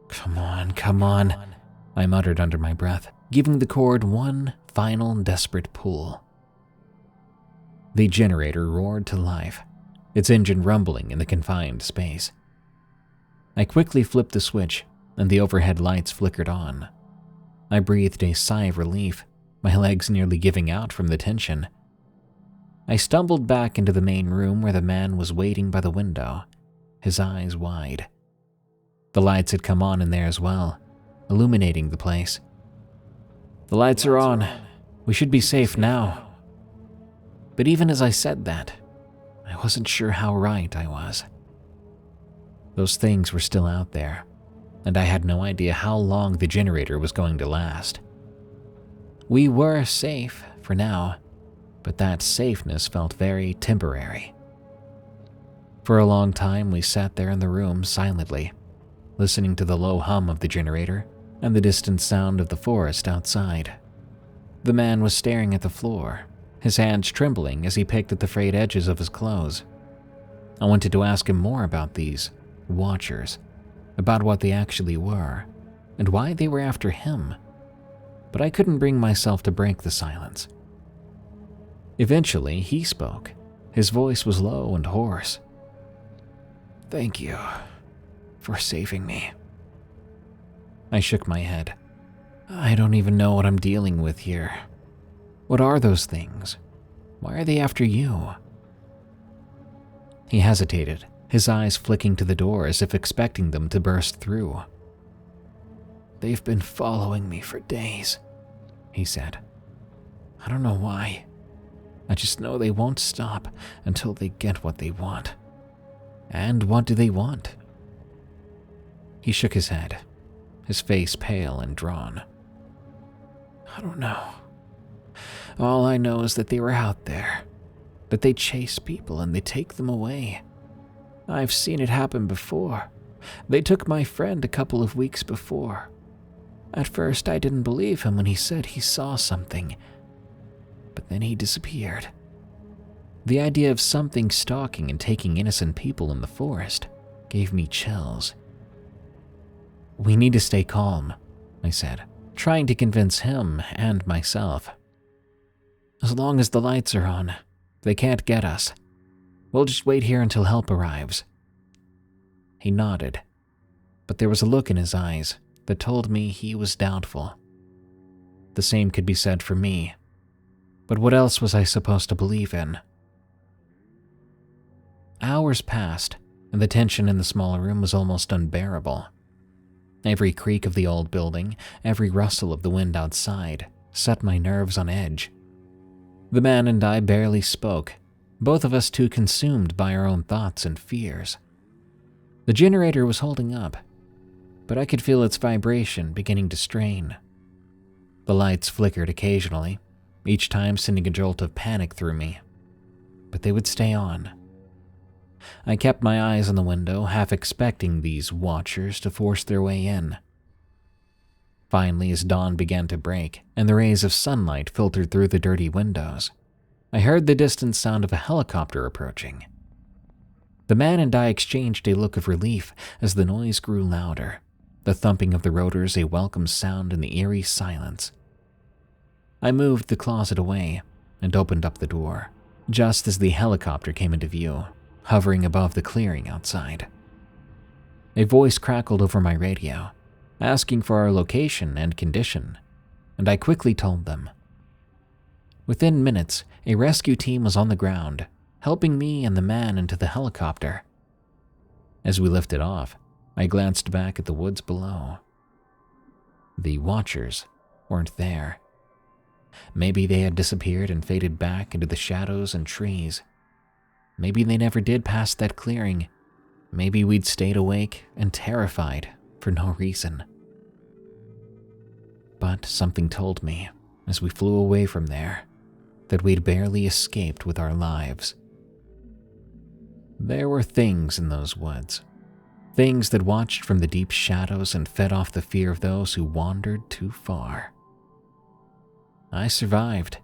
Come on, I muttered under my breath, giving the cord one final desperate pull. The generator roared to life, its engine rumbling in the confined space. I quickly flipped the switch, and the overhead lights flickered on. I breathed a sigh of relief, my legs nearly giving out from the tension. I stumbled back into the main room where the man was waiting by the window, his eyes wide. The lights had come on in there as well, illuminating the place. "The lights are on. We should be safe now." But even as I said that, I wasn't sure how right I was. Those things were still out there, and I had no idea how long the generator was going to last. We were safe for now, but that safeness felt very temporary. For a long time, we sat there in the room silently, listening to the low hum of the generator and the distant sound of the forest outside. The man was staring at the floor, his hands trembling as he picked at the frayed edges of his clothes. I wanted to ask him more about these watchers, about what they actually were, and why they were after him, but I couldn't bring myself to break the silence. Eventually, he spoke. His voice was low and hoarse. "Thank you for saving me." I shook my head. I don't even know what I'm dealing with here. What are those things? Why are they after you? He hesitated, his eyes flicking to the door as if expecting them to burst through. "They've been following me for days," he said. "I don't know why. I just know they won't stop until they get what they want." "And what do they want?" He shook his head, his face pale and drawn. "I don't know. All I know is that they were out there, that they chase people and they take them away. I've seen it happen before. They took my friend a couple of weeks before. At first, I didn't believe him when he said he saw something, but then he disappeared. The idea of something stalking and taking innocent people in the forest gave me chills." "We need to stay calm," I said, trying to convince him and myself. "As long as the lights are on, they can't get us. We'll just wait here until help arrives." He nodded, but there was a look in his eyes that told me he was doubtful. The same could be said for me, but what else was I supposed to believe in? Hours passed, and the tension in the small room was almost unbearable. Every creak of the old building, every rustle of the wind outside, set my nerves on edge. The man and I barely spoke, both of us too consumed by our own thoughts and fears. The generator was holding up, but I could feel its vibration beginning to strain. The lights flickered occasionally, each time sending a jolt of panic through me, but they would stay on. I kept my eyes on the window, half expecting these watchers to force their way in. Finally, as dawn began to break and the rays of sunlight filtered through the dirty windows, I heard the distant sound of a helicopter approaching. The man and I exchanged a look of relief as the noise grew louder, the thumping of the rotors a welcome sound in the eerie silence. I moved the closet away and opened up the door, just as the helicopter came into view, hovering above the clearing outside. A voice crackled over my radio, asking for our location and condition, and I quickly told them. Within minutes, a rescue team was on the ground, helping me and the man into the helicopter. As we lifted off, I glanced back at the woods below. The watchers weren't there. Maybe they had disappeared and faded back into the shadows and trees. Maybe they never did pass that clearing. Maybe we'd stayed awake and terrified for no reason. But something told me, as we flew away from there, that we'd barely escaped with our lives. There were things in those woods, things that watched from the deep shadows and fed off the fear of those who wandered too far. I survived,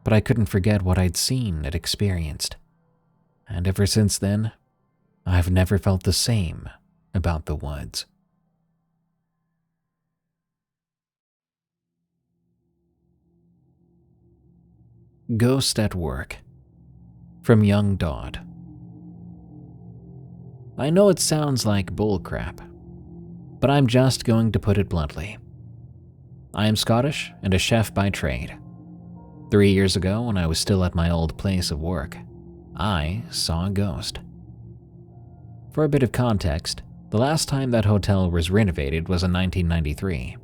but I couldn't forget what I'd seen and experienced. And ever since then, I've never felt the same about the woods. Ghost at Work, from YoungDod. I know it sounds like bullcrap, but I'm just going to put it bluntly. I am Scottish and a chef by trade. 3 years ago, when I was still at my old place of work, I saw a ghost. For a bit of context, the last time that hotel was renovated was in 1993.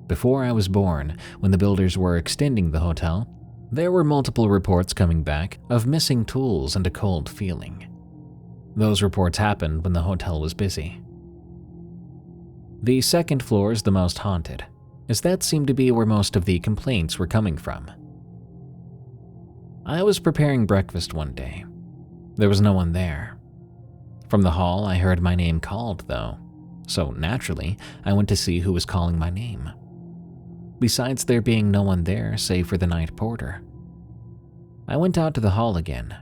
Before I was born, when the builders were extending the hotel, there were multiple reports coming back of missing tools and a cold feeling. Those reports happened when the hotel was busy. The second floor is the most haunted, as that seemed to be where most of the complaints were coming from. I was preparing breakfast one day. There was no one there. From the hall, I heard my name called, though, so naturally, I went to see who was calling my name. Besides there being no one there save for the night porter. I went out to the hall again.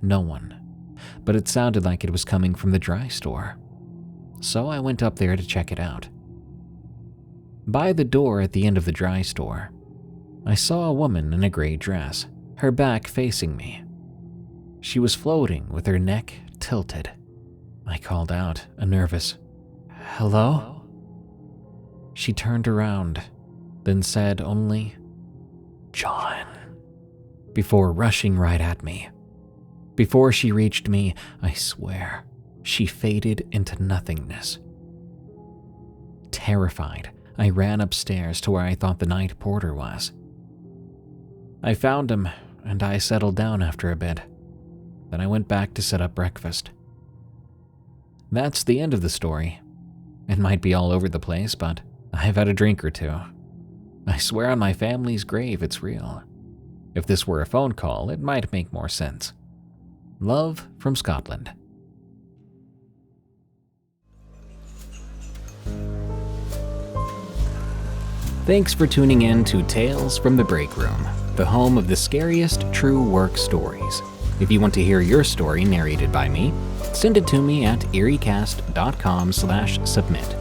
No one, but it sounded like it was coming from the dry store. So I went up there to check it out. By the door at the end of the dry store, I saw a woman in a gray dress, her back facing me. She was floating with her neck tilted. I called out, a nervous, "Hello?" She turned around, then said only, "John," before rushing right at me. Before she reached me, I swear, she faded into nothingness. Terrified, I ran upstairs to where I thought the night porter was. I found him, and I settled down after a bit. Then I went back to set up breakfast. That's the end of the story. It might be all over the place, but I've had a drink or two. I swear on my family's grave it's real. If this were a phone call, it might make more sense. Love from Scotland. Thanks for tuning in to Tales from the Break Room, the home of the scariest true work stories. If you want to hear your story narrated by me, send it to me at eeriecast.com/submit.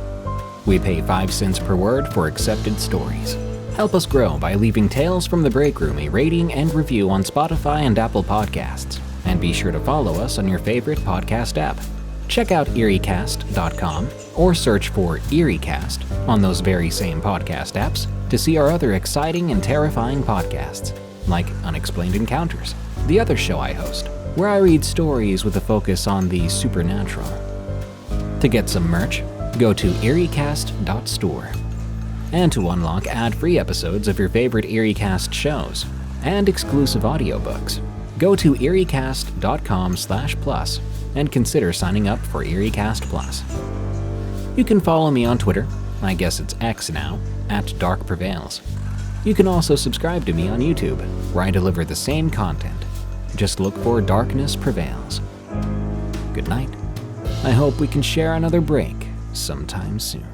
We pay 5 cents per word for accepted stories. Help us grow by leaving Tales from the Break Room a rating and review on Spotify and Apple Podcasts. And be sure to follow us on your favorite podcast app. Check out eeriecast.com or search for EerieCast on those very same podcast apps to see our other exciting and terrifying podcasts, like Unexplained Encounters, the other show I host, where I read stories with a focus on the supernatural. To get some merch, go to eeriecast.store. And to unlock ad-free episodes of your favorite EerieCast shows and exclusive audiobooks, go to eeriecast.com/plus and consider signing up for EerieCast Plus. You can follow me on Twitter, I guess it's X now, at Dark Prevails. You can also subscribe to me on YouTube, where I deliver the same content. Just look for Darkness Prevails. Good night. I hope we can share another break sometime soon.